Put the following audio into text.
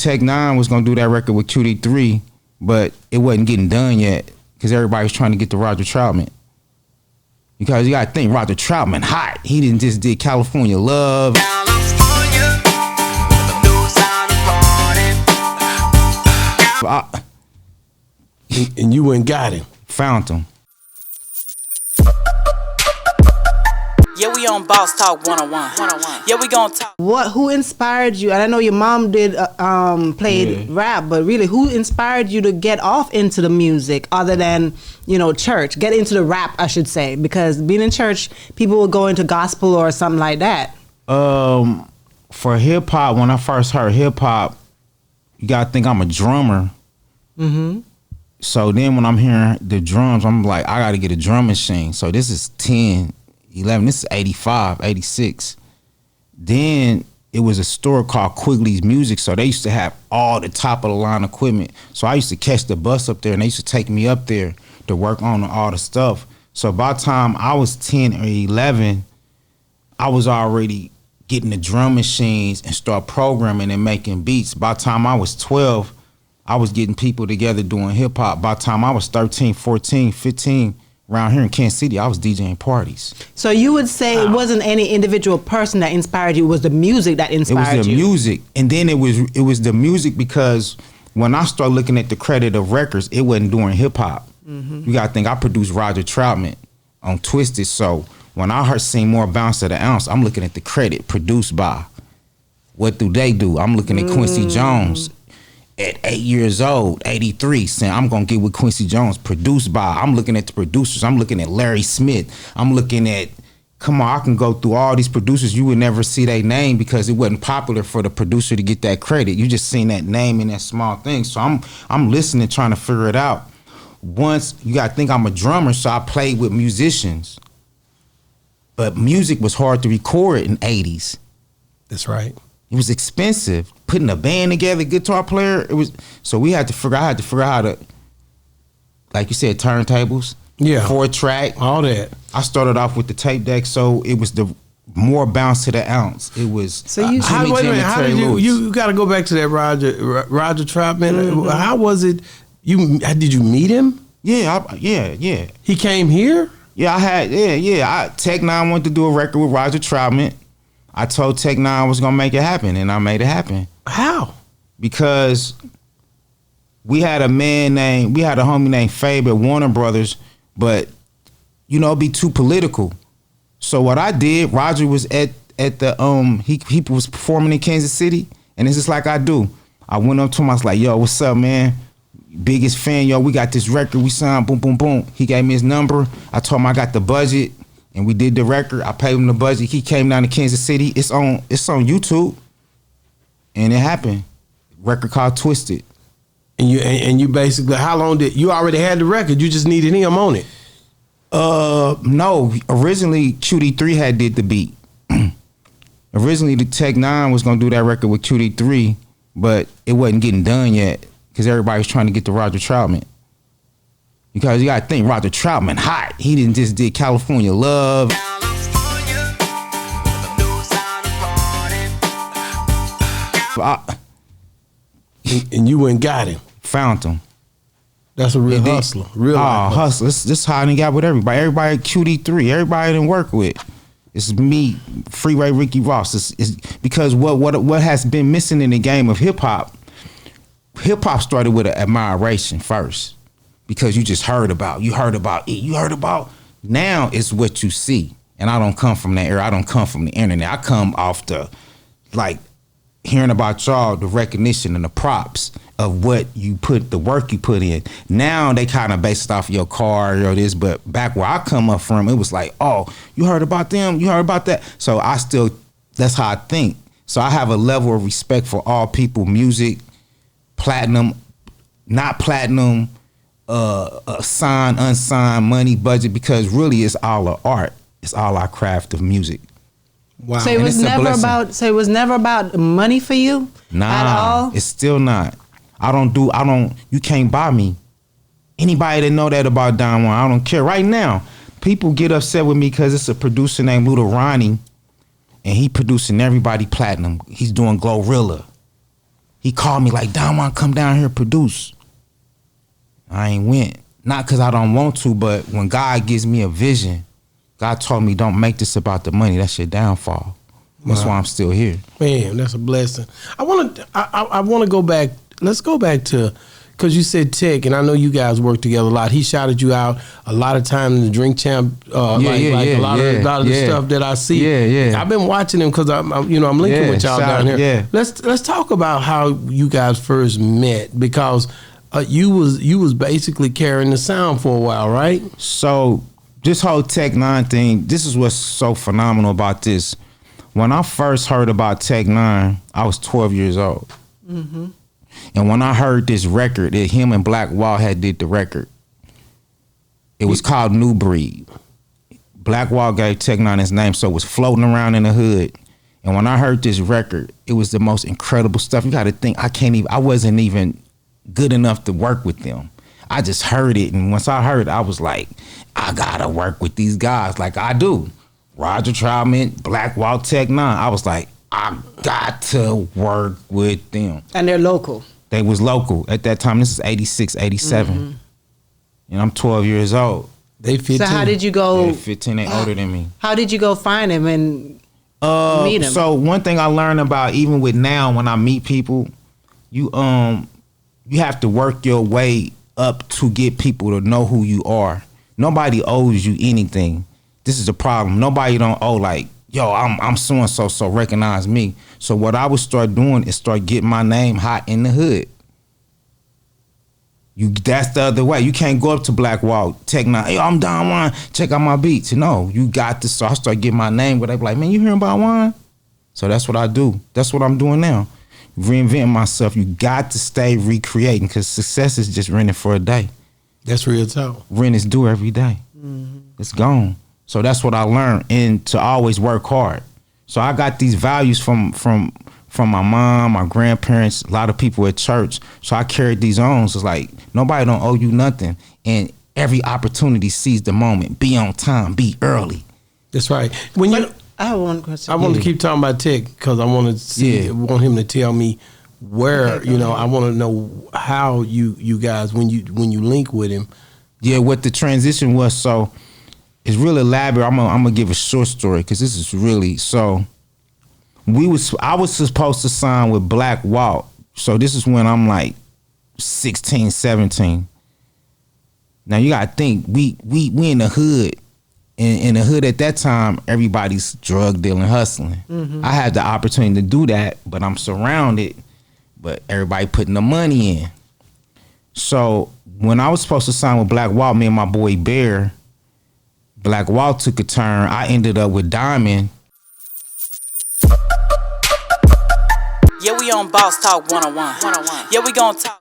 N9ne was gonna do that record with QD3, but it wasn't getting done yet because everybody was trying to get to Roger Troutman. Because you gotta think, Roger Troutman hot. He didn't just did California Love. And you went and got him. Found him. Yeah, we on Boss Talk 101. Yeah, we gonna talk. Who inspired you? And I know your mom did played rap, but really, who inspired you to get off into the music other than, church? Get into the rap, I should say, because being in church, people will go into gospel or something like that. For hip hop, when I first heard hip hop, you gotta think I'm a drummer. Mm-hmm. So then when I'm hearing the drums, I'm like, I gotta get a drum machine. So this is 10, 11, this is 85, 86. Then it was a store called Quigley's Music, so they used to have all the top of the line equipment. So I used to catch the bus up there, and they used to take me up there to work on all the stuff. So by the time I was 10 or 11, I was already getting the drum machines and start programming and making beats. By the time I was 12, I was getting people together doing hip hop. By the time I was 13, 14, 15, around here in Kansas City, I was DJing parties. So you would say it wasn't any individual person that inspired you, it was the music that inspired you? It was the music. And then it was the music because when I started looking at the credit of records, it wasn't doing hip hop. Mm-hmm. You gotta think I produced Roger Troutman on Twisted. So when I heard Sing More Bounce to the Ounce, I'm looking at the credit produced by. What do they do? I'm looking at Quincy Jones. At 8 years old, 83, saying I'm gonna get with Quincy Jones, produced by. I'm looking at the producers. I'm looking at Larry Smith. I'm looking at, come on, I can go through all these producers. You would never see their name because it wasn't popular for the producer to get that credit. You just seen that name in that small thing. So I'm listening, trying to figure it out. Once, you gotta think I'm a drummer, so I played with musicians. But music was hard to record in 80s. That's right. It was expensive. Putting a band together, guitar player, so I had to figure out how to, like you said, turntables. Yeah. 4-track. All that. I started off with the tape deck, so it was the more bounce to the ounce. It was so you how did you got to go Back to that Roger Troutman. Mm-hmm. How was it? Did you meet him? Yeah. He came here? Yeah, N9ne wanted to do a record with Roger Troutman. I told N9ne I was gonna make it happen, and I made it happen. How? Because we had a homie named Fabe at Warner Brothers, but it'd be too political. So what I did, Roger was at the he was performing in Kansas City, and it's just like I do. I went up to him, I was like, yo, what's up, man? Biggest fan, yo, we got this record, we signed, boom, boom, boom. He gave me his number. I told him I got the budget. And we did the record. I paid him the budget. He came down to Kansas City. It's on YouTube, and it happened. Record called Twisted. And you basically, how long did you already had the record? You just needed him on it. No. Originally, QD3 had did the beat. Originally, the N9ne was gonna do that record with QD3, but it wasn't getting done yet because everybody was trying to get to Roger Troutman. Because you gotta think, Roger Troutman hot. He didn't just did California Love. And you went and got him. Found him. That's a real hustler. Real hustler. This is how I done got with everybody. Everybody at QD3. Everybody I done work with. It's me, Freeway Ricky Ross. It's because what has been missing in the game of hip hop started with an admiration first. Because you just heard about it. Now it's what you see. And I don't come from that era. I don't come from the internet. I come off the, hearing about y'all, the recognition and the props of what the work you put in. Now they kind of base it off your car or this, but back where I come up from, it was like, oh, you heard about them? You heard about that? So that's how I think. So I have a level of respect for all people, music, platinum, not platinum, signed, unsigned, money, budget, because really it's all our art. It's all our craft of music. Wow. So it was never about money for you? Nah, at all? It's still not. You can't buy me. Anybody that know that about Don Juan, I don't care. Right now, people get upset with me because it's a producer named N9ne, and he producing everybody platinum. He's doing Glorilla. He called me like, Don, want to come down here and produce. I ain't went. Not because I don't want to, but when God gives me a vision, God told me don't make this about the money. That's your downfall. That's why I'm still here. Man, that's a blessing. I want to go back. Let's go back to, because you said Tech, and I know you guys work together a lot. He shouted you out a lot of time in the Drink Champ, a lot of the stuff that I see. Yeah. I've been watching him because I'm linking with y'all down here. Yeah. Let's talk about how you guys first met, because you was basically carrying the sound for a while, right? So this whole N9ne thing, this is what's so phenomenal about this. When I first heard about N9ne, I was 12 years old. Mm-hmm. And when I heard this record, that him and Walt had did the record, it was called New Breed. Walt gave N9ne his name, so it was floating around in the hood. And when I heard this record, it was the most incredible stuff. You got to think, I wasn't even good enough to work with them. I just heard it, and once I heard it, I was like, I gotta work with these guys like I do. Roger Troutman, Walt, N9ne. I was like, I got to work with them. And they're local. They was local. At that time, this is 86, 87. Mm-hmm. And I'm 12 years old. They 15. So how did you go? They're 15, they older than me. How did you go find him and meet him? So one thing I learned about, even with now, when I meet people, you have to work your way up to get people to know who you are. Nobody owes you anything. This is the problem. Nobody don't owe like, yo, I'm so-and-so, so recognize me. So what I would start doing is start getting my name hot in the hood. That's the other way. You can't go up to Walt, N9ne, hey, I'm Don Juan, check out my beats. No, you got this. So I start getting my name where they be like, man, you hearing about Juan? So that's what I do. That's what I'm doing now. Reinventing myself. You got to stay recreating, because success is just renting for a day. That's real talk. Rent is due every day. Mm-hmm. It's gone. So that's what I learned, and to always work hard. So I got these values from my mom, my grandparents, a lot of people at church. So I carried these on. So it's like, nobody don't owe you nothing. And every opportunity, seize the moment. Be on time. Be early. That's right. I have one question. I want to keep talking about Tech, because I want to want him to tell me where, I want to know how you guys, when you link with him. Yeah, what the transition was, so it's really elaborate. I'm gonna give a short story, because this is really, so I was supposed to sign with Walt. So this is when I'm like 16, 17. Now you gotta think, we in the hood. In the hood at that time, everybody's drug dealing, hustling. Mm-hmm. I had the opportunity to do that, but I'm surrounded, but everybody putting the money in. So when I was supposed to sign with Walt, me and my boy Bear, Walt took a turn. I ended up with Diamond. Yeah, we on Boss Talk 101. Yeah, we gonna talk.